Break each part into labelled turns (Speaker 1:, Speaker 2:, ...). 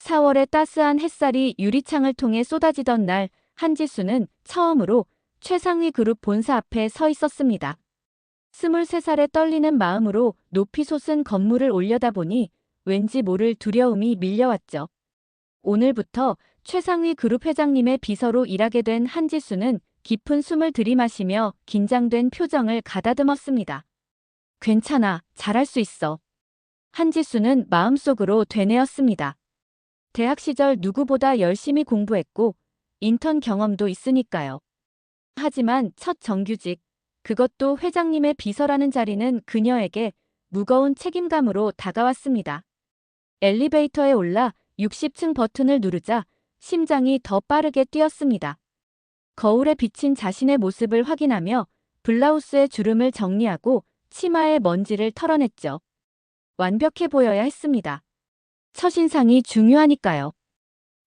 Speaker 1: 4월의 따스한 햇살이 유리창을 통해 쏟아지던 날, 한지수는 처음으로 최상위 그룹 본사 앞에 서 있었습니다. 23살의 떨리는 마음으로 높이 솟은 건물을 올려다보니 왠지 모를 두려움이 밀려왔죠. 오늘부터 최상위 그룹 회장님의 비서로 일하게 된 한지수는 깊은 숨을 들이마시며 긴장된 표정을 가다듬었습니다. 괜찮아, 잘할 수 있어. 한지수는 마음속으로 되뇌었습니다. 대학 시절 누구보다 열심히 공부했고 인턴 경험도 있으니까요. 하지만 첫 정규직, 그것도 회장님의 비서라는 자리는 그녀에게 무거운 책임감으로 다가왔습니다. 엘리베이터에 올라 60층 버튼을 누르자 심장이 더 빠르게 뛰었습니다. 거울에 비친 자신의 모습을 확인하며 블라우스의 주름을 정리하고 치마의 먼지를 털어냈죠. 완벽해 보여야 했습니다. 첫인상이 중요하니까요.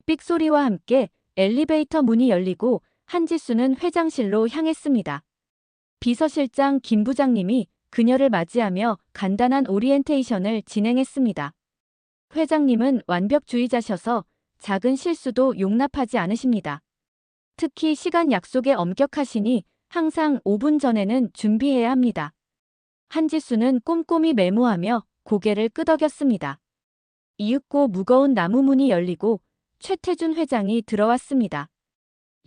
Speaker 1: 삑소리와 함께 엘리베이터 문이 열리고 한지수는 회장실로 향했습니다. 비서실장 김 부장님이 그녀를 맞이하며 간단한 오리엔테이션을 진행했습니다. 회장님은 완벽주의자셔서 작은 실수도 용납하지 않으십니다. 특히 시간 약속에 엄격하시니 항상 5분 전에는 준비해야 합니다. 한지수는 꼼꼼히 메모하며 고개를 끄덕였습니다. 이윽고 무거운 나무 문이 열리고 최태준 회장이 들어왔습니다.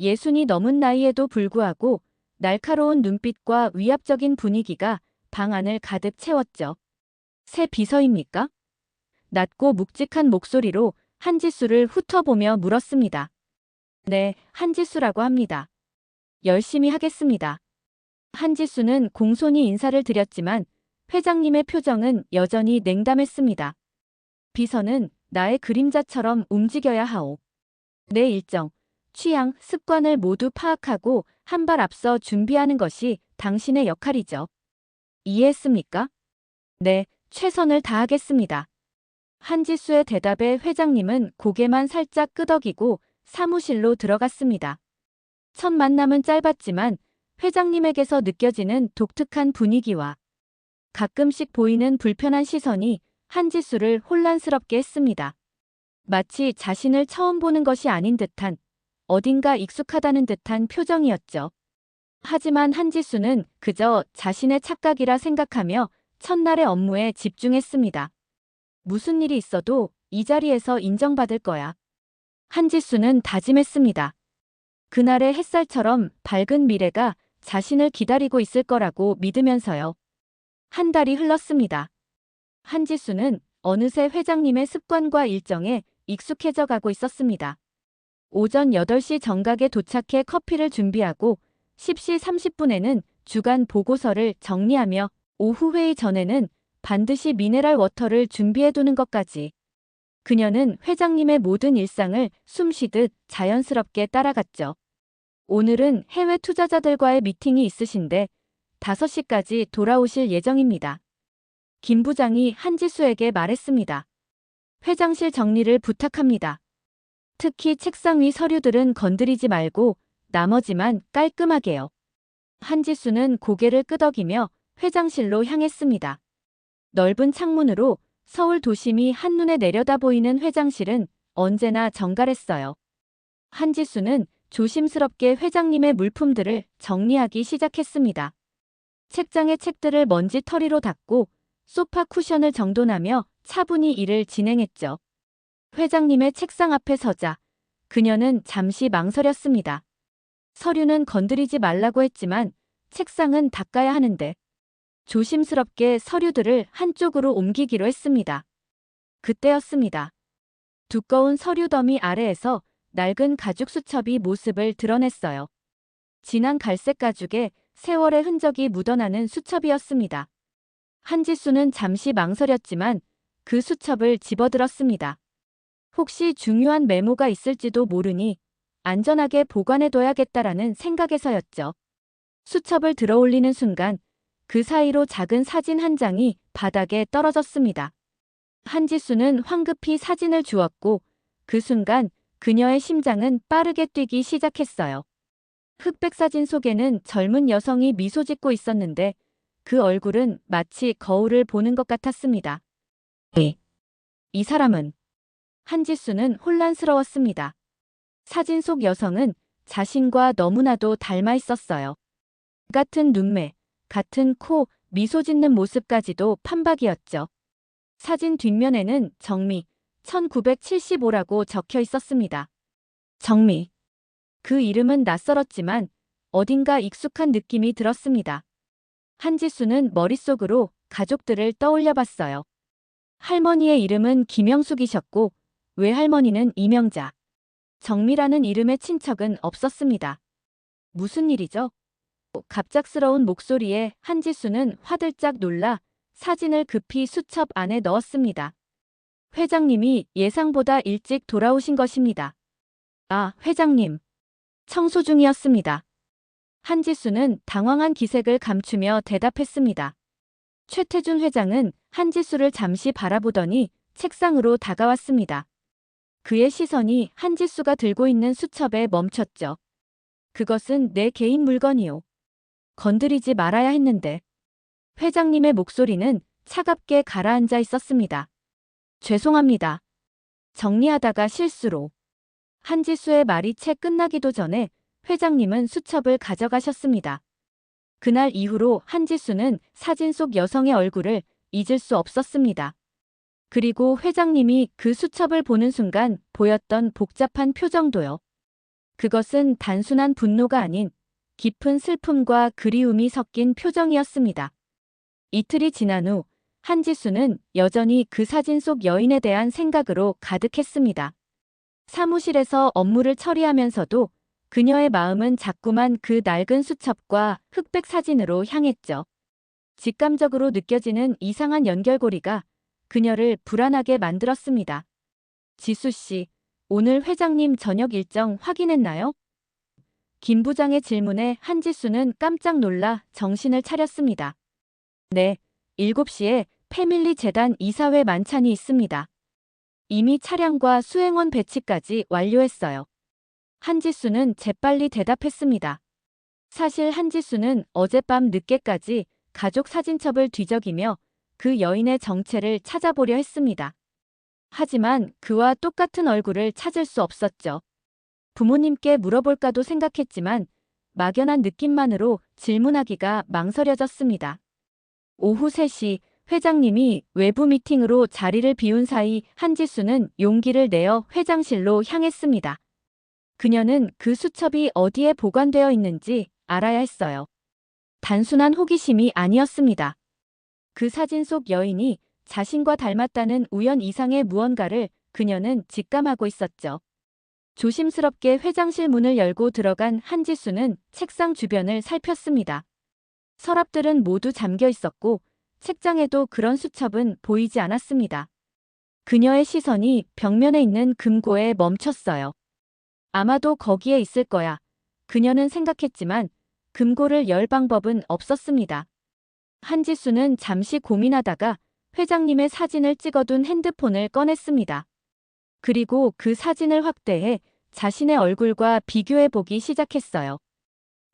Speaker 1: 60이 넘은 나이에도 불구하고 날카로운 눈빛과 위압적인 분위기가 방 안을 가득 채웠죠. 새 비서입니까? 낮고 묵직한 목소리로 한지수를 훑어보며 물었습니다. 네, 한지수라고 합니다. 열심히 하겠습니다. 한지수는 공손히 인사를 드렸지만 회장님의 표정은 여전히 냉담했습니다. 비서는 나의 그림자처럼 움직여야 하오. 내 일정, 취향, 습관을 모두 파악하고 한 발 앞서 준비하는 것이 당신의 역할이죠. 이해했습니까? 네, 최선을 다하겠습니다. 한지수의 대답에 회장님은 고개만 살짝 끄덕이고 사무실로 들어갔습니다. 첫 만남은 짧았지만 회장님에게서 느껴지는 독특한 분위기와 가끔씩 보이는 불편한 시선이 한지수를 혼란스럽게 했습니다. 마치 자신을 처음 보는 것이 아닌 듯한, 어딘가 익숙하다는 듯한 표정이었죠. 하지만 한지수는 그저 자신의 착각이라 생각하며 첫날의 업무에 집중했습니다. 무슨 일이 있어도 이 자리에서 인정받을 거야. 한지수는 다짐했습니다. 그날의 햇살처럼 밝은 미래가 자신을 기다리고 있을 거라고 믿으면서요. 한 달이 흘렀습니다. 한지수는 어느새 회장님의 습관과 일정에 익숙해져 가고 있었습니다. 오전 8시 정각에 도착해 커피를 준비하고 10시 30분에는 주간 보고서를 정리하며 오후 회의 전에는 반드시 미네랄 워터를 준비해두는 것까지. 그녀는 회장님의 모든 일상을 숨쉬듯 자연스럽게 따라갔죠. 오늘은 해외 투자자들과의 미팅이 있으신데 5시까지 돌아오실 예정입니다. 김 부장이 한지수에게 말했습니다. 회장실 정리를 부탁합니다. 특히 책상 위 서류들은 건드리지 말고 나머지만 깔끔하게요. 한지수는 고개를 끄덕이며 회장실로 향했습니다. 넓은 창문으로 서울 도심이 한눈에 내려다 보이는 회장실은 언제나 정갈했어요. 한지수는 조심스럽게 회장님의 물품들을 정리하기 시작했습니다. 책장의 책들을 먼지털이로 닦고 소파 쿠션을 정돈하며 차분히 일을 진행했죠. 회장님의 책상 앞에 서자 그녀는 잠시 망설였습니다. 서류는 건드리지 말라고 했지만 책상은 닦아야 하는데 조심스럽게 서류들을 한쪽으로 옮기기로 했습니다. 그때였습니다. 두꺼운 서류 더미 아래에서 낡은 가죽 수첩이 모습을 드러냈어요. 진한 갈색 가죽에 세월의 흔적이 묻어나는 수첩이었습니다. 한지수는 잠시 망설였지만 그 수첩을 집어들었습니다. 혹시 중요한 메모가 있을지도 모르니 안전하게 보관해둬야겠다라는 생각에서였죠. 수첩을 들어올리는 순간 그 사이로 작은 사진 한 장이 바닥에 떨어졌습니다. 한지수는 황급히 사진을 주었고 그 순간 그녀의 심장은 빠르게 뛰기 시작했어요. 흑백 사진 속에는 젊은 여성이 미소 짓고 있었는데 그 얼굴은 마치 거울을 보는 것 같았습니다. 이 사람은 한지수는 혼란스러웠습니다. 사진 속 여성은 자신과 너무나도 닮아 있었어요. 같은 눈매, 같은 코, 미소 짓는 모습까지도 판박이었죠. 사진 뒷면에는 정미, 1975라고 적혀 있었습니다. 정미. 그 이름은 낯설었지만 어딘가 익숙한 느낌이 들었습니다. 한지수는 머릿속으로 가족들을 떠올려 봤어요. 할머니의 이름은 김영숙이셨고 외할머니는 이명자. 정미라는 이름의 친척은 없었습니다. 무슨 일이죠? 갑작스러운 목소리에 한지수는 화들짝 놀라 사진을 급히 수첩 안에 넣었습니다. 회장님이 예상보다 일찍 돌아오신 것입니다. 아, 회장님. 청소 중이었습니다. 한지수는 당황한 기색을 감추며 대답했습니다. 최태준 회장은 한지수를 잠시 바라보더니 책상으로 다가왔습니다. 그의 시선이 한지수가 들고 있는 수첩에 멈췄죠. 그것은 내 개인 물건이오. 건드리지 말아야 했는데. 회장님의 목소리는 차갑게 가라앉아 있었습니다. 죄송합니다. 정리하다가 실수로. 한지수의 말이 채 끝나기도 전에 회장님은 수첩을 가져가셨습니다. 그날 이후로 한지수는 사진 속 여성의 얼굴을 잊을 수 없었습니다. 그리고 회장님이 그 수첩을 보는 순간 보였던 복잡한 표정도요. 그것은 단순한 분노가 아닌 깊은 슬픔과 그리움이 섞인 표정이었습니다. 이틀이 지난 후 한지수는 여전히 그 사진 속 여인에 대한 생각으로 가득했습니다. 사무실에서 업무를 처리하면서도 그녀의 마음은 자꾸만 그 낡은 수첩과 흑백 사진으로 향했죠. 직감적으로 느껴지는 이상한 연결고리가 그녀를 불안하게 만들었습니다. 지수 씨, 오늘 회장님 저녁 일정 확인했나요? 김 부장의 질문에 한지수는 깜짝 놀라 정신을 차렸습니다. 네, 7시에 패밀리 재단 이사회 만찬이 있습니다. 이미 차량과 수행원 배치까지 완료했어요. 한지수는 재빨리 대답했습니다. 사실 한지수는 어젯밤 늦게까지 가족 사진첩을 뒤적이며 그 여인의 정체를 찾아보려 했습니다. 하지만 그와 똑같은 얼굴을 찾을 수 없었죠. 부모님께 물어볼까도 생각했지만 막연한 느낌만으로 질문하기가 망설여졌습니다. 오후 3시 회장님이 외부 미팅으로 자리를 비운 사이 한지수는 용기를 내어 회장실로 향했습니다. 그녀는 그 수첩이 어디에 보관되어 있는지 알아야 했어요. 단순한 호기심이 아니었습니다. 그 사진 속 여인이 자신과 닮았다는 우연 이상의 무언가를 그녀는 직감하고 있었죠. 조심스럽게 회장실 문을 열고 들어간 한지수는 책상 주변을 살폈습니다. 서랍들은 모두 잠겨 있었고 책장에도 그런 수첩은 보이지 않았습니다. 그녀의 시선이 벽면에 있는 금고에 멈췄어요. 아마도 거기에 있을 거야. 그녀는 생각했지만 금고를 열 방법은 없었습니다. 한지수는 잠시 고민하다가 회장님의 사진을 찍어둔 핸드폰을 꺼냈습니다. 그리고 그 사진을 확대해 자신의 얼굴과 비교해보기 시작했어요.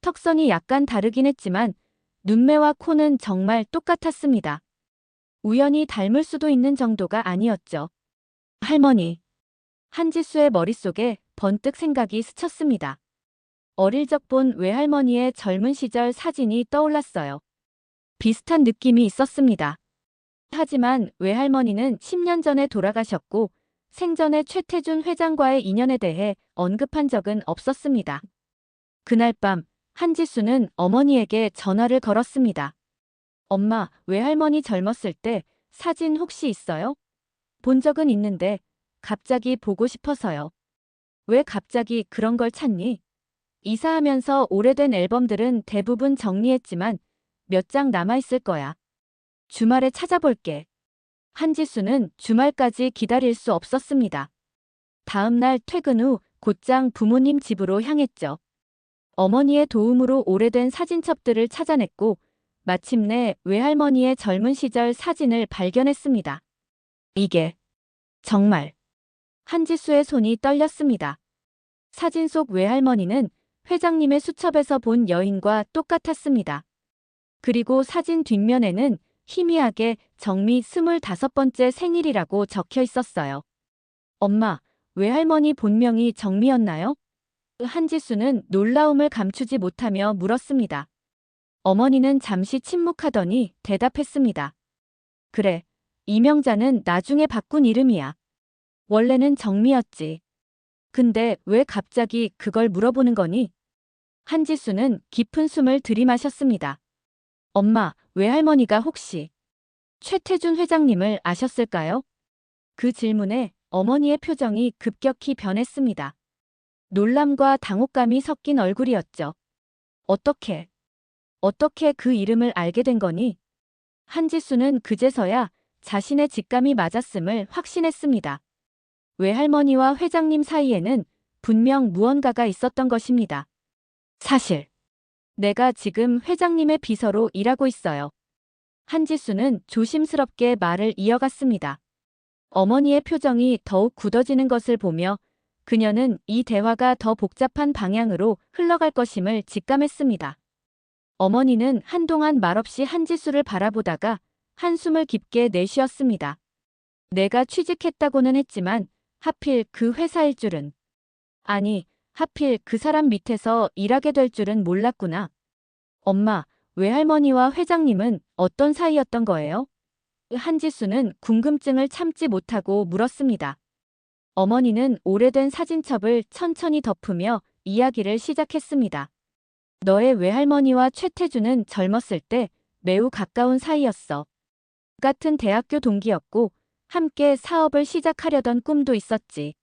Speaker 1: 턱선이 약간 다르긴 했지만 눈매와 코는 정말 똑같았습니다. 우연히 닮을 수도 있는 정도가 아니었죠. 할머니. 한지수의 머릿속에 번뜩 생각이 스쳤습니다. 어릴 적 본 외할머니의 젊은 시절 사진이 떠올랐어요. 비슷한 느낌이 있었습니다. 하지만 외할머니는 10년 전에 돌아가셨고 생전에 최태준 회장과의 인연에 대해 언급한 적은 없었습니다. 그날 밤 한지수는 어머니에게 전화를 걸었습니다. 엄마, 외할머니 젊었을 때 사진 혹시 있어요? 본 적은 있는데 갑자기 보고 싶어서요. 왜 갑자기 그런 걸 찾니? 이사하면서 오래된 앨범들은 대부분 정리했지만 몇 장 남아있을 거야. 주말에 찾아볼게. 한지수는 주말까지 기다릴 수 없었습니다. 다음 날 퇴근 후 곧장 부모님 집으로 향했죠. 어머니의 도움으로 오래된 사진첩들을 찾아냈고 마침내 외할머니의 젊은 시절 사진을 발견했습니다. 이게 정말 한지수의 손이 떨렸습니다. 사진 속 외할머니는 회장님의 수첩에서 본 여인과 똑같았습니다. 그리고 사진 뒷면에는 희미하게 정미 25번째 생일이라고 적혀 있었어요. 엄마, 외할머니 본명이 정미였나요? 한지수는 놀라움을 감추지 못하며 물었습니다. 어머니는 잠시 침묵하더니 대답했습니다. 그래, 이명자는 나중에 바꾼 이름이야. 원래는 정미였지. 근데 왜 갑자기 그걸 물어보는 거니? 한지수는 깊은 숨을 들이마셨습니다. 엄마, 외할머니가 혹시 최태준 회장님을 아셨을까요? 그 질문에 어머니의 표정이 급격히 변했습니다. 놀람과 당혹감이 섞인 얼굴이었죠. 어떻게 그 이름을 알게 된 거니? 한지수는 그제서야 자신의 직감이 맞았음을 확신했습니다. 외할머니와 회장님 사이에는 분명 무언가가 있었던 것입니다. 사실, 내가 지금 회장님의 비서로 일하고 있어요. 한지수는 조심스럽게 말을 이어갔습니다. 어머니의 표정이 더욱 굳어지는 것을 보며 그녀는 이 대화가 더 복잡한 방향으로 흘러갈 것임을 직감했습니다. 어머니는 한동안 말없이 한지수를 바라보다가 한숨을 깊게 내쉬었습니다. 내가 취직했다고는 했지만 하필 그 회사일 줄은. 아니, 하필 그 사람 밑에서 일하게 될 줄은 몰랐구나. 엄마, 외할머니와 회장님은 어떤 사이였던 거예요? 한지수는 궁금증을 참지 못하고 물었습니다. 어머니는 오래된 사진첩을 천천히 덮으며 이야기를 시작했습니다. 너의 외할머니와 최태준은 젊었을 때 매우 가까운 사이였어. 같은 대학교 동기였고 함께 사업을 시작하려던 꿈도 있었지.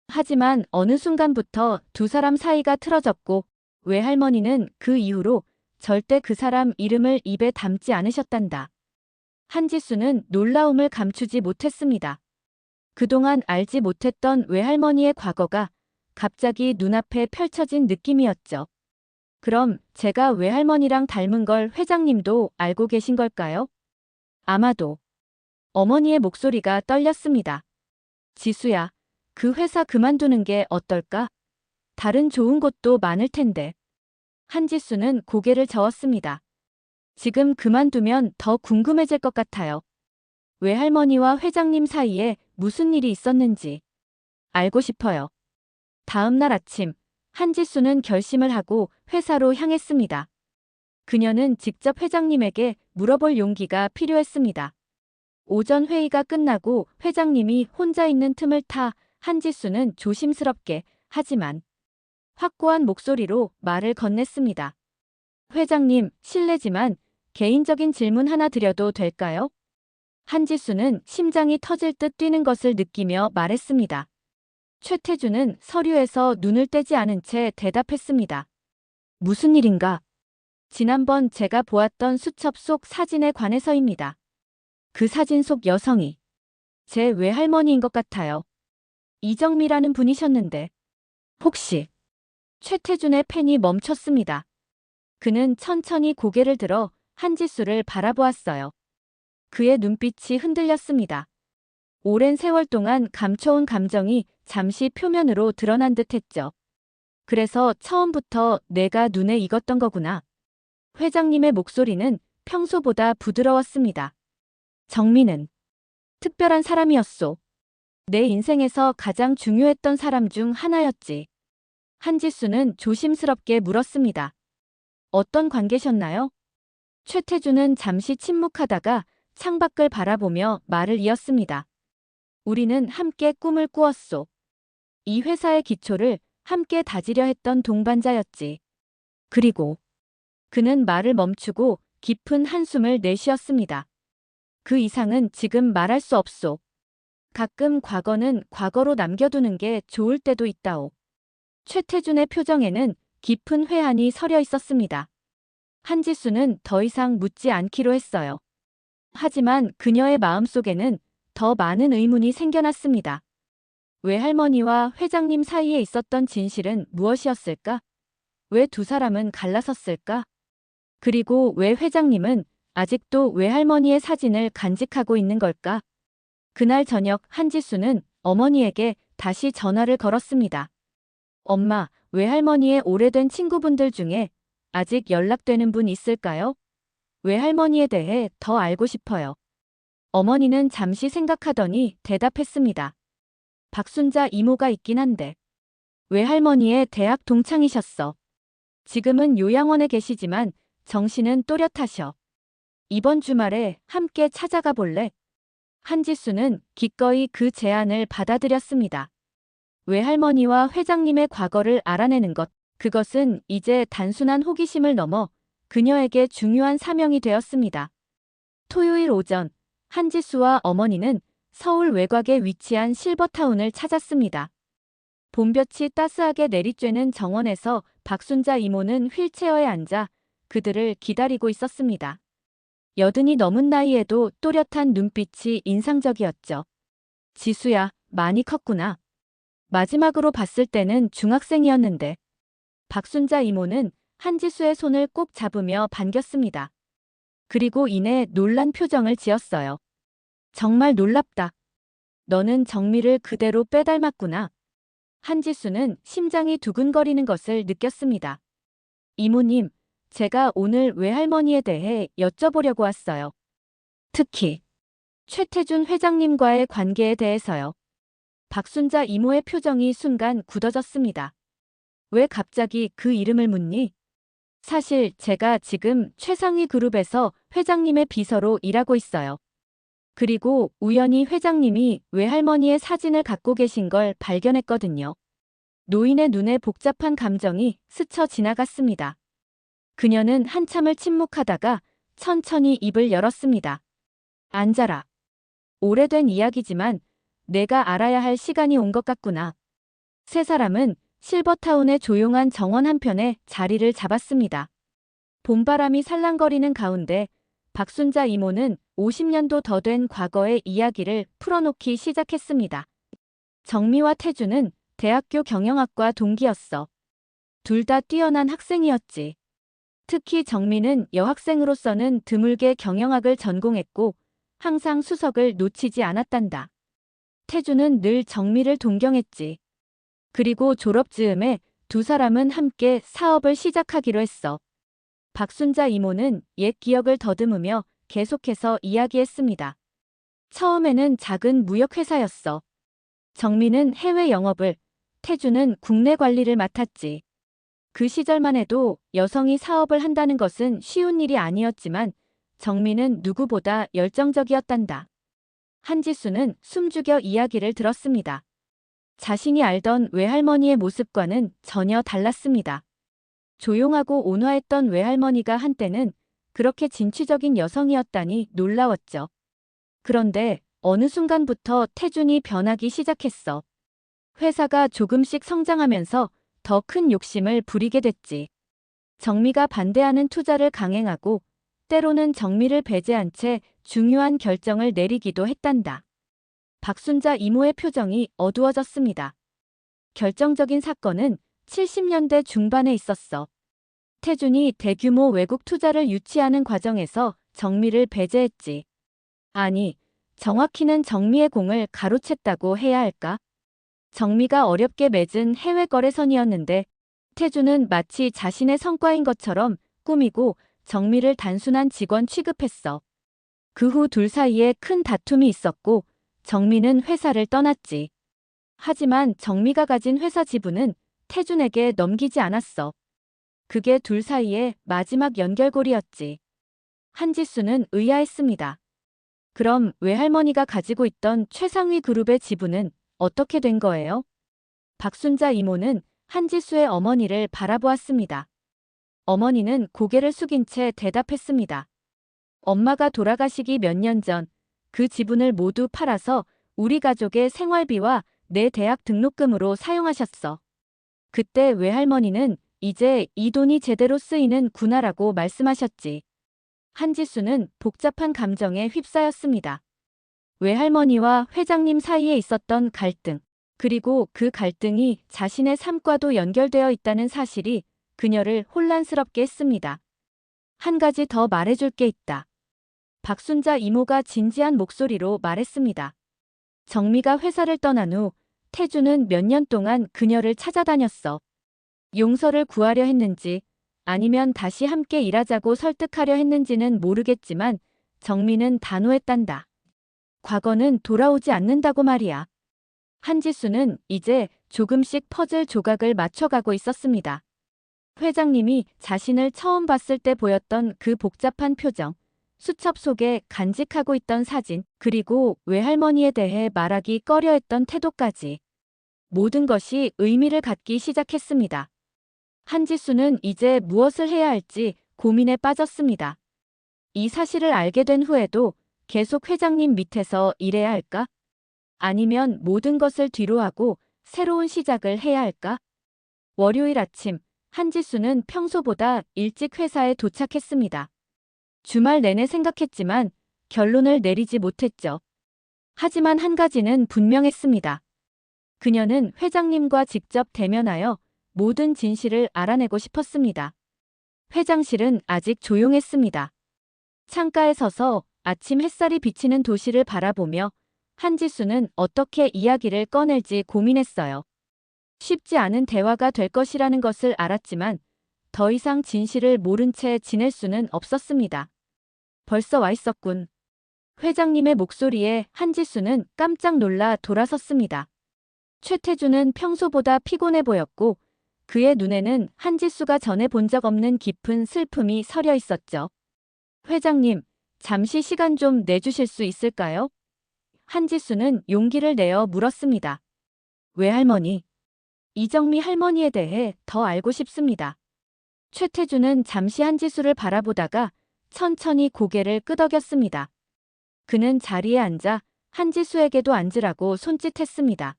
Speaker 1: 하지만 어느 순간부터 두 사람 사이가 틀어졌고 외할머니는 그 이후로 절대 그 사람 이름을 입에 담지 않으셨단다. 한지수는 놀라움을 감추지 못했습니다. 그동안 알지 못했던 외할머니의 과거가 갑자기 눈앞에 펼쳐진 느낌이었죠. 그럼 제가 외할머니랑 닮은 걸 회장님도 알고 계신 걸까요? 아마도. 어머니의 목소리가 떨렸습니다. 지수야, 그 회사 그만두는 게 어떨까? 다른 좋은 곳도 많을 텐데. 한지수는 고개를 저었습니다. 지금 그만두면 더 궁금해질 것 같아요. 외할머니와 회장님 사이에 무슨 일이 있었는지 알고 싶어요. 다음 날 아침, 한지수는 결심을 하고 회사로 향했습니다. 그녀는 직접 회장님에게 물어볼 용기가 필요했습니다. 오전 회의가 끝나고 회장님이 혼자 있는 틈을 타 한지수는 조심스럽게 하지만 확고한 목소리로 말을 건넸습니다. 회장님, 실례지만 개인적인 질문 하나 드려도 될까요? 한지수는 심장이 터질 듯 뛰는 것을 느끼며 말했습니다. 최태준은 서류에서 눈을 떼지 않은 채 대답했습니다. 무슨 일인가? 지난번 제가 보았던 수첩 속 사진에 관해서입니다. 그 사진 속 여성이 제 외할머니인 것 같아요. 이정미라는 분이셨는데 혹시 최태준의 펜이 멈췄습니다. 그는 천천히 고개를 들어 한지수를 바라보았어요. 그의 눈빛이 흔들렸습니다. 오랜 세월 동안 감춰온 감정이 잠시 표면으로 드러난 듯했죠. 그래서 처음부터 내가 눈에 익었던 거구나. 회장님의 목소리는 평소보다 부드러웠습니다. 정민은 특별한 사람이었소. 내 인생에서 가장 중요했던 사람 중 하나였지. 한지수는 조심스럽게 물었습니다. 어떤 관계셨나요? 최태준은 잠시 침묵하다가 창밖을 바라보며 말을 이었습니다. 우리는 함께 꿈을 꾸었소. 이 회사의 기초를 함께 다지려 했던 동반자였지. 그리고 그는 말을 멈추고 깊은 한숨을 내쉬었습니다. 그 이상은 지금 말할 수 없소. 가끔 과거는 과거로 남겨두는 게 좋을 때도 있다오. 최태준의 표정에는 깊은 회한이 서려 있었습니다. 한지수는 더 이상 묻지 않기로 했어요. 하지만 그녀의 마음속에는 더 많은 의문이 생겨났습니다. 외할머니와 회장님 사이에 있었던 진실은 무엇이었을까? 왜 두 사람은 갈라섰을까? 그리고 왜 회장님은 아직도 외할머니의 사진을 간직하고 있는 걸까? 그날 저녁 한지수는 어머니에게 다시 전화를 걸었습니다. 엄마, 외할머니의 오래된 친구분들 중에 아직 연락되는 분 있을까요? 외할머니에 대해 더 알고 싶어요. 어머니는 잠시 생각하더니 대답했습니다. 박순자 이모가 있긴 한데. 외할머니의 대학 동창이셨어. 지금은 요양원에 계시지만 정신은 또렷하셔. 이번 주말에 함께 찾아가 볼래? 한지수는 기꺼이 그 제안을 받아들였습니다. 외할머니와 회장님의 과거를 알아내는 것, 그것은 이제 단순한 호기심을 넘어 그녀에게 중요한 사명이 되었습니다. 토요일 오전, 한지수와 어머니는 서울 외곽에 위치한 실버타운을 찾았습니다. 봄볕이 따스하게 내리쬐는 정원에서 박순자 이모는 휠체어에 앉아 그들을 기다리고 있었습니다. 여든이 넘은 나이에도 또렷한 눈빛이 인상적이었죠. 지수야, 많이 컸구나. 마지막으로 봤을 때는 중학생이었는데. 박순자 이모는 한지수의 손을 꼭 잡으며 반겼습니다. 그리고 이내 놀란 표정을 지었어요. 정말 놀랍다. 너는 정미를 그대로 빼닮았구나. 한지수는 심장이 두근거리는 것을 느꼈습니다. 이모님, 제가 오늘 외할머니에 대해 여쭤보려고 왔어요. 특히 최태준 회장님과의 관계에 대해서요. 박순자 이모의 표정이 순간 굳어졌습니다. 왜 갑자기 그 이름을 묻니? 사실 제가 지금 최상위 그룹에서 회장님의 비서로 일하고 있어요. 그리고 우연히 회장님이 외할머니의 사진을 갖고 계신 걸 발견했거든요. 노인의 눈에 복잡한 감정이 스쳐 지나갔습니다. 그녀는 한참을 침묵하다가 천천히 입을 열었습니다. 앉아라. 오래된 이야기지만 내가 알아야 할 시간이 온 것 같구나. 세 사람은 실버타운의 조용한 정원 한편에 자리를 잡았습니다. 봄바람이 살랑거리는 가운데 박순자 이모는 50년도 더 된 과거의 이야기를 풀어놓기 시작했습니다. 정미와 태주는 대학교 경영학과 동기였어. 둘 다 뛰어난 학생이었지. 특히 정미는 여학생으로서는 드물게 경영학을 전공했고 항상 수석을 놓치지 않았단다. 태주는 늘 정미를 동경했지. 그리고 졸업 즈음에 두 사람은 함께 사업을 시작하기로 했어. 박순자 이모는 옛 기억을 더듬으며 계속해서 이야기했습니다. 처음에는 작은 무역회사였어. 정미는 해외 영업을, 태주는 국내 관리를 맡았지. 그 시절만 해도 여성이 사업을 한다는 것은 쉬운 일이 아니었지만 정미는 누구보다 열정적이었단다. 한지수는 숨죽여 이야기를 들었습니다. 자신이 알던 외할머니의 모습과는 전혀 달랐습니다. 조용하고 온화했던 외할머니가 한때는 그렇게 진취적인 여성이었다니 놀라웠죠. 그런데 어느 순간부터 태준이 변하기 시작했어. 회사가 조금씩 성장하면서 더 큰 욕심을 부리게 됐지. 정미가 반대하는 투자를 강행하고 때로는 정미를 배제한 채 중요한 결정을 내리기도 했단다. 박순자 이모의 표정이 어두워졌습니다. 결정적인 사건은 70년대 중반에 있었어. 태준이 대규모 외국 투자를 유치하는 과정에서 정미를 배제했지. 아니, 정확히는 정미의 공을 가로챘다고 해야 할까? 정미가 어렵게 맺은 해외 거래선이었는데 태준은 마치 자신의 성과인 것처럼 꾸미고 정미를 단순한 직원 취급했어. 그 후 둘 사이에 큰 다툼이 있었고 정미는 회사를 떠났지. 하지만 정미가 가진 회사 지분은 태준에게 넘기지 않았어. 그게 둘 사이의 마지막 연결고리였지. 한지수는 의아했습니다. 그럼 외할머니가 가지고 있던 최상위 그룹의 지분은 어떻게 된 거예요? 박순자 이모는 한지수의 어머니를 바라보았습니다. 어머니는 고개를 숙인 채 대답했습니다. 엄마가 돌아가시기 몇 년 전 그 지분을 모두 팔아서 우리 가족의 생활비와 내 대학 등록금으로 사용하셨어. 그때 외할머니는 이제 이 돈이 제대로 쓰이는구나라고 말씀하셨지. 한지수는 복잡한 감정에 휩싸였습니다. 외할머니와 회장님 사이에 있었던 갈등, 그리고 그 갈등이 자신의 삶과도 연결되어 있다는 사실이 그녀를 혼란스럽게 했습니다. 한 가지 더 말해줄 게 있다. 박순자 이모가 진지한 목소리로 말했습니다. 정미가 회사를 떠난 후 태주는 몇 년 동안 그녀를 찾아다녔어. 용서를 구하려 했는지 아니면 다시 함께 일하자고 설득하려 했는지는 모르겠지만 정미는 단호했단다. 과거는 돌아오지 않는다고 말이야. 한지수는 이제 조금씩 퍼즐 조각을 맞춰가고 있었습니다. 회장님이 자신을 처음 봤을 때 보였던 그 복잡한 표정, 수첩 속에 간직하고 있던 사진, 그리고 외할머니에 대해 말하기 꺼려했던 태도까지 모든 것이 의미를 갖기 시작했습니다. 한지수는 이제 무엇을 해야 할지 고민에 빠졌습니다. 이 사실을 알게 된 후에도 계속 회장님 밑에서 일해야 할까? 아니면 모든 것을 뒤로하고 새로운 시작을 해야 할까? 월요일 아침, 한지수는 평소보다 일찍 회사에 도착했습니다. 주말 내내 생각했지만 결론을 내리지 못했죠. 하지만 한 가지는 분명했습니다. 그녀는 회장님과 직접 대면하여 모든 진실을 알아내고 싶었습니다. 회장실은 아직 조용했습니다. 창가에 서서 아침 햇살이 비치는 도시를 바라보며 한지수는 어떻게 이야기를 꺼낼지 고민했어요. 쉽지 않은 대화가 될 것이라는 것을 알았지만 더 이상 진실을 모른 채 지낼 수는 없었습니다. 벌써 와 있었군. 회장님의 목소리에 한지수는 깜짝 놀라 돌아섰습니다. 최태주는 평소보다 피곤해 보였고 그의 눈에는 한지수가 전에 본 적 없는 깊은 슬픔이 서려 있었죠. 회장님, 잠시 시간 좀 내주실 수 있을까요? 한지수는 용기를 내어 물었습니다. 외할머니, 이정미 할머니에 대해 더 알고 싶습니다. 최태주는 잠시 한지수를 바라보다가 천천히 고개를 끄덕였습니다. 그는 자리에 앉아 한지수에게도 앉으라고 손짓했습니다.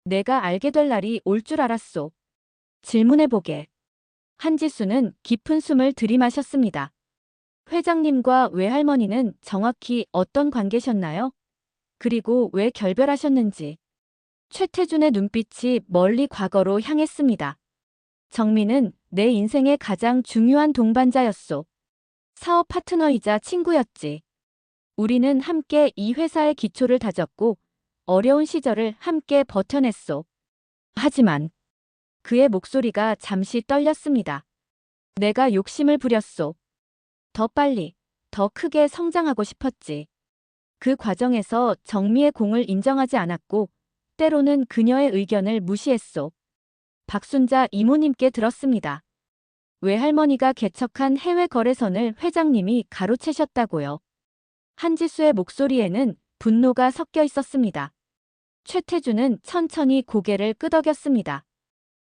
Speaker 1: 내가 알게 될 날이 올 줄 알았소. 질문해보게. 한지수는 깊은 숨을 들이마셨습니다. 회장님과 외할머니는 정확히 어떤 관계셨나요? 그리고 왜 결별하셨는지. 최태준의 눈빛이 멀리 과거로 향했습니다. 정민은 내 인생의 가장 중요한 동반자였소. 사업 파트너이자 친구였지. 우리는 함께 이 회사의 기초를 다졌고 어려운 시절을 함께 버텨냈소. 하지만 그의 목소리가 잠시 떨렸습니다. 내가 욕심을 부렸소. 더 빨리, 더 크게 성장하고 싶었지. 그 과정에서 정미의 공을 인정하지 않았고 때로는 그녀의 의견을 무시했소. 박순자 이모님께 들었습니다. 외할머니가 개척한 해외 거래선을 회장님이 가로채셨다고요. 한지수의 목소리에는 분노가 섞여 있었습니다. 최태주는 천천히 고개를 끄덕였습니다.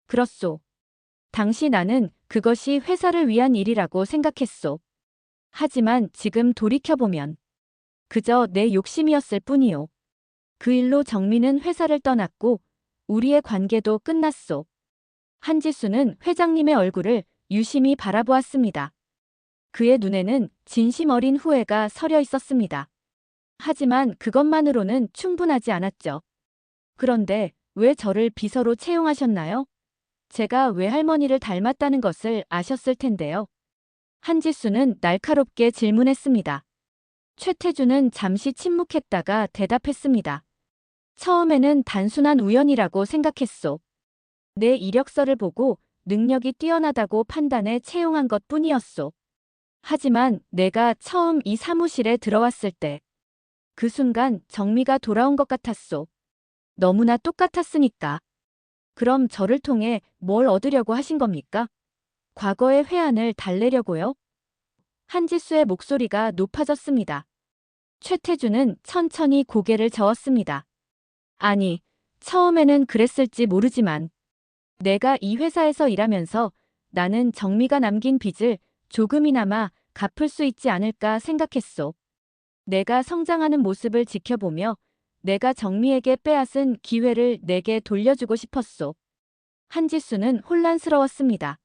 Speaker 1: 그렇소. 당시 나는 그것이 회사를 위한 일이라고 생각했소. 하지만 지금 돌이켜보면 그저 내 욕심이었을 뿐이요. 그 일로 정민은 회사를 떠났고 우리의 관계도 끝났소. 한지수는 회장님의 얼굴을 유심히 바라보았습니다. 그의 눈에는 진심 어린 후회가 서려 있었습니다. 하지만 그것만으로는 충분하지 않았죠. 그런데 왜 저를 비서로 채용하셨나요? 제가 외할머니를 닮았다는 것을 아셨을 텐데요. 한지수는 날카롭게 질문했습니다. 최태주는 잠시 침묵했다가 대답했습니다. 처음에는 단순한 우연이라고 생각했소. 내 이력서를 보고 능력이 뛰어나다고 판단해 채용한 것 뿐이었소. 하지만 내가 처음 이 사무실에 들어왔을 때, 그 순간 정미가 돌아온 것 같았소. 너무나 똑같았으니까. 그럼 저를 통해 뭘 얻으려고 하신 겁니까? 과거의 회한을 달래려고요? 한지수의 목소리가 높아졌습니다. 최태주는 천천히 고개를 저었습니다. 아니, 처음에는 그랬을지 모르지만 내가 이 회사에서 일하면서 나는 정미가 남긴 빚을 조금이나마 갚을 수 있지 않을까 생각했소. 내가 성장하는 모습을 지켜보며 내가 정미에게 빼앗은 기회를 내게 돌려주고 싶었소. 한지수는 혼란스러웠습니다.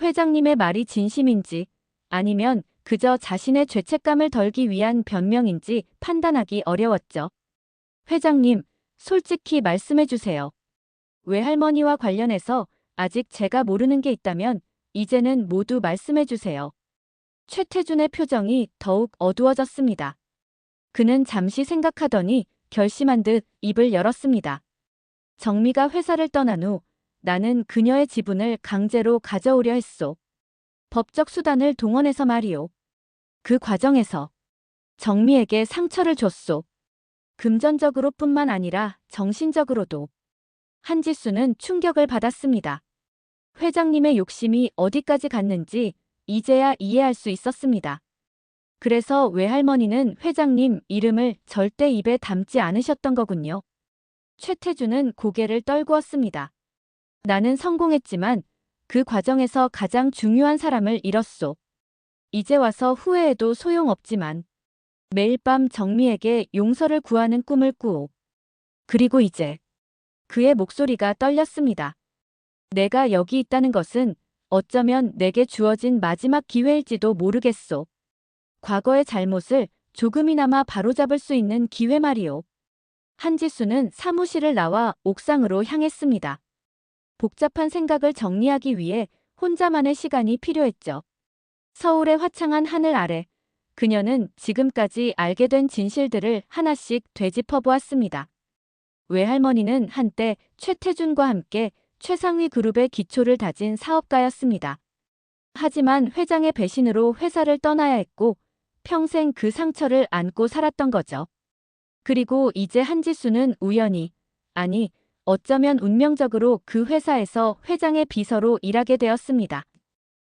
Speaker 1: 회장님의 말이 진심인지 아니면 그저 자신의 죄책감을 덜기 위한 변명인지 판단하기 어려웠죠. 회장님, 솔직히 말씀해 주세요. 외할머니와 관련해서 아직 제가 모르는 게 있다면 이제는 모두 말씀해 주세요. 최태준의 표정이 더욱 어두워졌습니다. 그는 잠시 생각하더니 결심한 듯 입을 열었습니다. 정미가 회사를 떠난 후 나는 그녀의 지분을 강제로 가져오려 했소. 법적 수단을 동원해서 말이오. 그 과정에서 정미에게 상처를 줬소. 금전적으로뿐만 아니라 정신적으로도 한지수는 충격을 받았습니다. 회장님의 욕심이 어디까지 갔는지 이제야 이해할 수 있었습니다. 그래서 외할머니는 회장님 이름을 절대 입에 담지 않으셨던 거군요. 최태준은 고개를 떨구었습니다. 나는 성공했지만 그 과정에서 가장 중요한 사람을 잃었소. 이제 와서 후회해도 소용없지만 매일 밤 정미에게 용서를 구하는 꿈을 꾸오. 그리고 이제 그의 목소리가 떨렸습니다. 내가 여기 있다는 것은 어쩌면 내게 주어진 마지막 기회일지도 모르겠소. 과거의 잘못을 조금이나마 바로잡을 수 있는 기회 말이오. 한지수는 사무실을 나와 옥상으로 향했습니다. 복잡한 생각을 정리하기 위해 혼자만의 시간이 필요했죠. 서울의 화창한 하늘 아래 그녀는 지금까지 알게 된 진실들을 하나씩 되짚어 보았습니다. 외할머니는 한때 최태준과 함께 최상위 그룹의 기초를 다진 사업가였습니다. 하지만 회장의 배신으로 회사를 떠나야 했고 평생 그 상처를 안고 살았던 거죠. 그리고 이제 한지수는 우연히, 아니, 어쩌면 운명적으로 그 회사에서 회장의 비서로 일하게 되었습니다.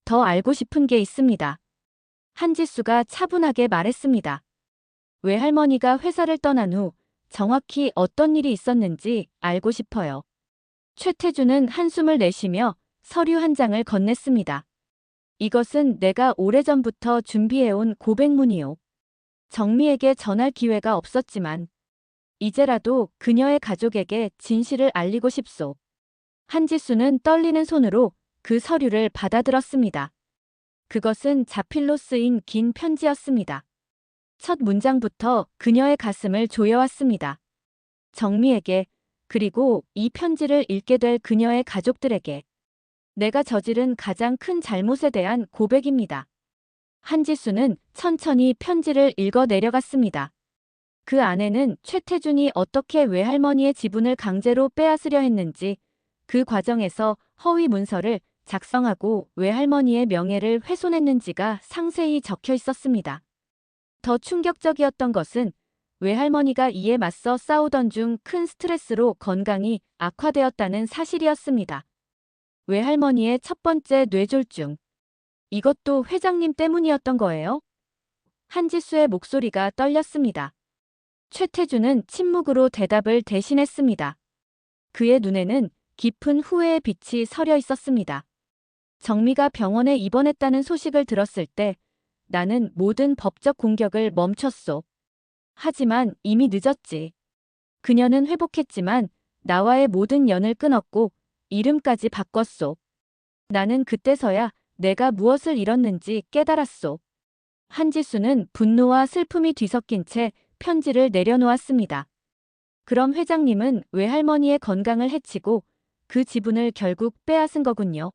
Speaker 1: 더 알고 싶은 게 있습니다. 한지수가 차분하게 말했습니다. 외할머니가 회사를 떠난 후 정확히 어떤 일이 있었는지 알고 싶어요. 최태준은 한숨을 내쉬며 서류 한 장을 건넸습니다. 이것은 내가 오래전부터 준비해온 고백문이요. 정미에게 전할 기회가 없었지만 이제라도 그녀의 가족에게 진실을 알리고 싶소. 한지수는 떨리는 손으로 그 서류를 받아들었습니다. 그것은 자필로 쓰인 긴 편지였습니다. 첫 문장부터 그녀의 가슴을 조여왔습니다. 정미에게, 그리고 이 편지를 읽게 될 그녀의 가족들에게 내가 저지른 가장 큰 잘못에 대한 고백입니다. 한지수는 천천히 편지를 읽어 내려갔습니다. 그 안에는 최태준이 어떻게 외할머니의 지분을 강제로 빼앗으려 했는지, 그 과정에서 허위 문서를 작성하고 외할머니의 명예를 훼손했는지가 상세히 적혀 있었습니다. 더 충격적이었던 것은 외할머니가 이에 맞서 싸우던 중 큰 스트레스로 건강이 악화되었다는 사실이었습니다. 외할머니의 첫 번째 뇌졸중. 이것도 회장님 때문이었던 거예요? 한지수의 목소리가 떨렸습니다. 최태준은 침묵으로 대답을 대신했습니다. 그의 눈에는 깊은 후회의 빛이 서려 있었습니다. 정미가 병원에 입원했다는 소식을 들었을 때 나는 모든 법적 공격을 멈췄소. 하지만 이미 늦었지. 그녀는 회복했지만 나와의 모든 연을 끊었고 이름까지 바꿨소. 나는 그때서야 내가 무엇을 잃었는지 깨달았소. 한지수는 분노와 슬픔이 뒤섞인 채 편지를 내려놓았습니다. 그럼 회장님은 외할머니의 건강을 해치고 그 지분을 결국 빼앗은 거군요.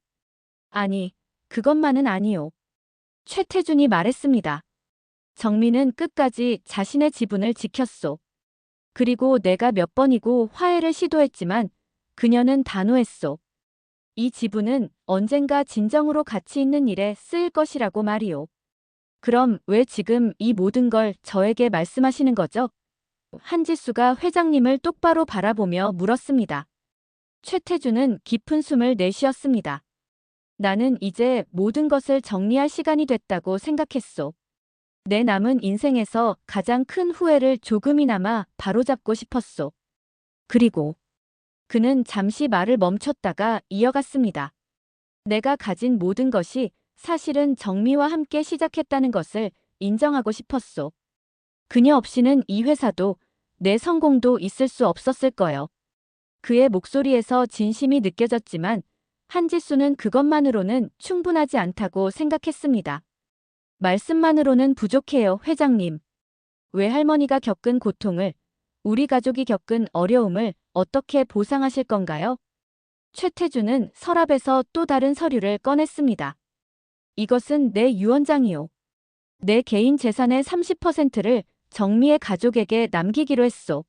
Speaker 1: 아니, 그것만은 아니요. 최태준이 말했습니다. 정민은 끝까지 자신의 지분을 지켰소. 그리고 내가 몇 번이고 화해를 시도했지만 그녀는 단호했소. 이 지분은 언젠가 진정으로 가치 있는 일에 쓰일 것이라고 말이오. 그럼 왜 지금 이 모든 걸 저에게 말씀하시는 거죠? 한지수가 회장님을 똑바로 바라보며 물었습니다. 최태준은 깊은 숨을 내쉬었습니다. 나는 이제 모든 것을 정리할 시간이 됐다고 생각했소. 내 남은 인생에서 가장 큰 후회를 조금이나마 바로잡고 싶었소. 그리고 그는 잠시 말을 멈췄다가 이어갔습니다. 내가 가진 모든 것이 사실은 정미와 함께 시작했다는 것을 인정하고 싶었소. 그녀 없이는 이 회사도 내 성공도 있을 수 없었을 거요. 그의 목소리에서 진심이 느껴졌지만 한지수는 그것만으로는 충분하지 않다고 생각했습니다. 말씀만으로는 부족해요, 회장님. 외할머니가 겪은 고통을, 우리 가족이 겪은 어려움을 어떻게 보상하실 건가요? 최태준은 서랍에서 또 다른 서류를 꺼냈습니다. 이것은 내 유언장이요. 내 개인 재산의 30%를 정미의 가족에게 남기기로 했소.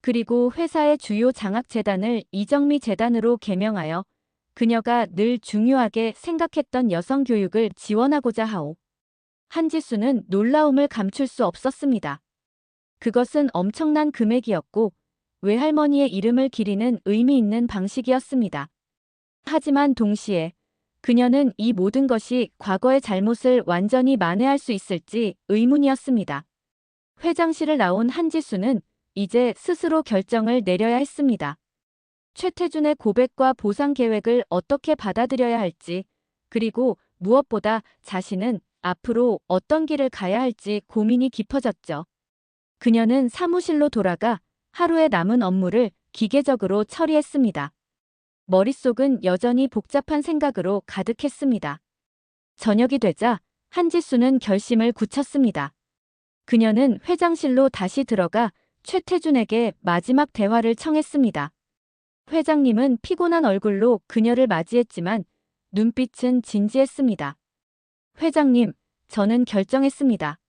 Speaker 1: 그리고 회사의 주요 장학재단을 이정미 재단으로 개명하여 그녀가 늘 중요하게 생각했던 여성 교육을 지원하고자 하오. 한지수는 놀라움을 감출 수 없었습니다. 그것은 엄청난 금액이었고 외할머니의 이름을 기리는 의미 있는 방식이었습니다. 하지만 동시에 그녀는 이 모든 것이 과거의 잘못을 완전히 만회할 수 있을지 의문이었습니다. 회장실을 나온 한지수는 이제 스스로 결정을 내려야 했습니다. 최태준의 고백과 보상 계획을 어떻게 받아들여야 할지, 그리고 무엇보다 자신은 앞으로 어떤 길을 가야 할지 고민이 깊어졌죠. 그녀는 사무실로 돌아가 하루의 남은 업무를 기계적으로 처리했습니다. 머릿속은 여전히 복잡한 생각으로 가득했습니다. 저녁이 되자 한지수는 결심을 굳혔습니다. 그녀는 회장실로 다시 들어가 최태준에게 마지막 대화를 청했습니다. 회장님은 피곤한 얼굴로 그녀를 맞이했지만 눈빛은 진지했습니다. 회장님, 저는 결정했습니다.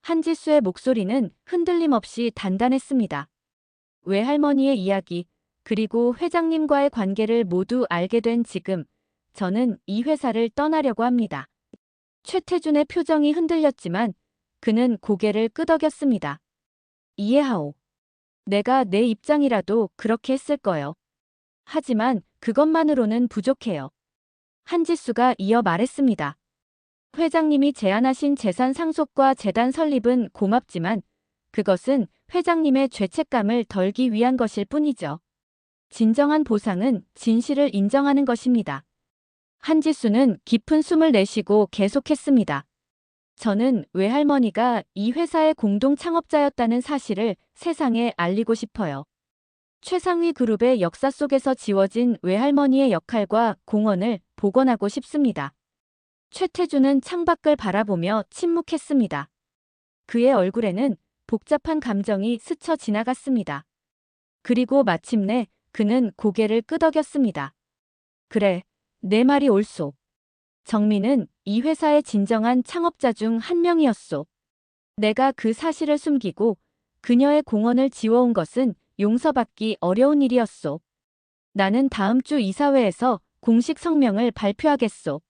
Speaker 1: 한지수의 목소리는 흔들림 없이 단단했습니다. 외할머니의 이야기, 그리고 회장님과의 관계를 모두 알게 된 지금, 저는 이 회사를 떠나려고 합니다. 최태준의 표정이 흔들렸지만 그는 고개를 끄덕였습니다. 이해하오. 내가 내 입장이라도 그렇게 했을 거요. 하지만 그것만으로는 부족해요. 한지수가 이어 말했습니다. 회장님이 제안하신 재산 상속과 재단 설립은 고맙지만 그것은 회장님의 죄책감을 덜기 위한 것일 뿐이죠. 진정한 보상은 진실을 인정하는 것입니다. 한지수는 깊은 숨을 내쉬고 계속했습니다. 저는 외할머니가 이 회사의 공동 창업자였다는 사실을 세상에 알리고 싶어요. 최상위 그룹의 역사 속에서 지워진 외할머니의 역할과 공헌을 복원하고 싶습니다. 최태준은 창밖을 바라보며 침묵했습니다. 그의 얼굴에는 복잡한 감정이 스쳐 지나갔습니다. 그리고 마침내 그는 고개를 끄덕였습니다. 그래, 내 말이 옳소. 정민은 이 회사의 진정한 창업자 중 한 명이었소. 내가 그 사실을 숨기고 그녀의 공헌을 지워온 것은 용서받기 어려운 일이었소. 나는 다음 주 이사회에서 공식 성명을 발표하겠소.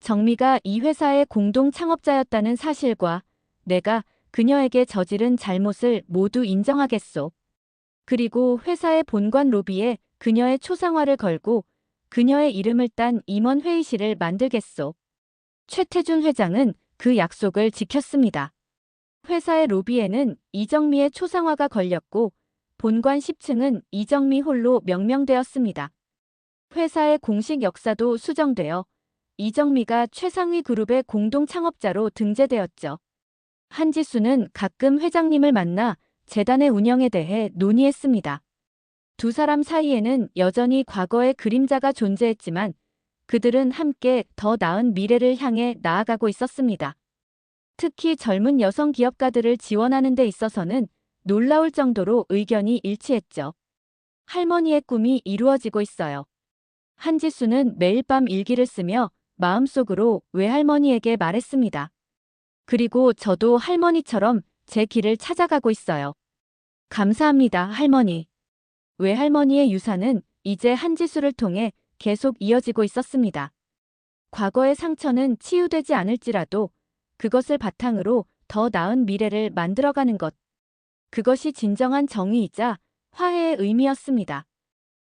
Speaker 1: 정미가 이 회사의 공동 창업자였다는 사실과 내가 그녀에게 저지른 잘못을 모두 인정하겠소. 그리고 회사의 본관 로비에 그녀의 초상화를 걸고 그녀의 이름을 딴 임원 회의실을 만들겠소. 최태준 회장은 그 약속을 지켰습니다. 회사의 로비에는 이정미의 초상화가 걸렸고 본관 10층은 이정미 홀로 명명되었습니다. 회사의 공식 역사도 수정되어 이정미가 최상위 그룹의 공동 창업자로 등재되었죠. 한지수는 가끔 회장님을 만나 재단의 운영에 대해 논의했습니다. 두 사람 사이에는 여전히 과거의 그림자가 존재했지만 그들은 함께 더 나은 미래를 향해 나아가고 있었습니다. 특히 젊은 여성 기업가들을 지원하는 데 있어서는 놀라울 정도로 의견이 일치했죠. 할머니의 꿈이 이루어지고 있어요. 한지수는 매일 밤 일기를 쓰며 마음속으로 외할머니에게 말했습니다. 그리고 저도 할머니처럼 제 길을 찾아가고 있어요. 감사합니다, 할머니. 외할머니의 유산은 이제 한지수를 통해 계속 이어지고 있었습니다. 과거의 상처는 치유되지 않을지라도 그것을 바탕으로 더 나은 미래를 만들어가는 것. 그것이 진정한 정의이자 화해의 의미였습니다.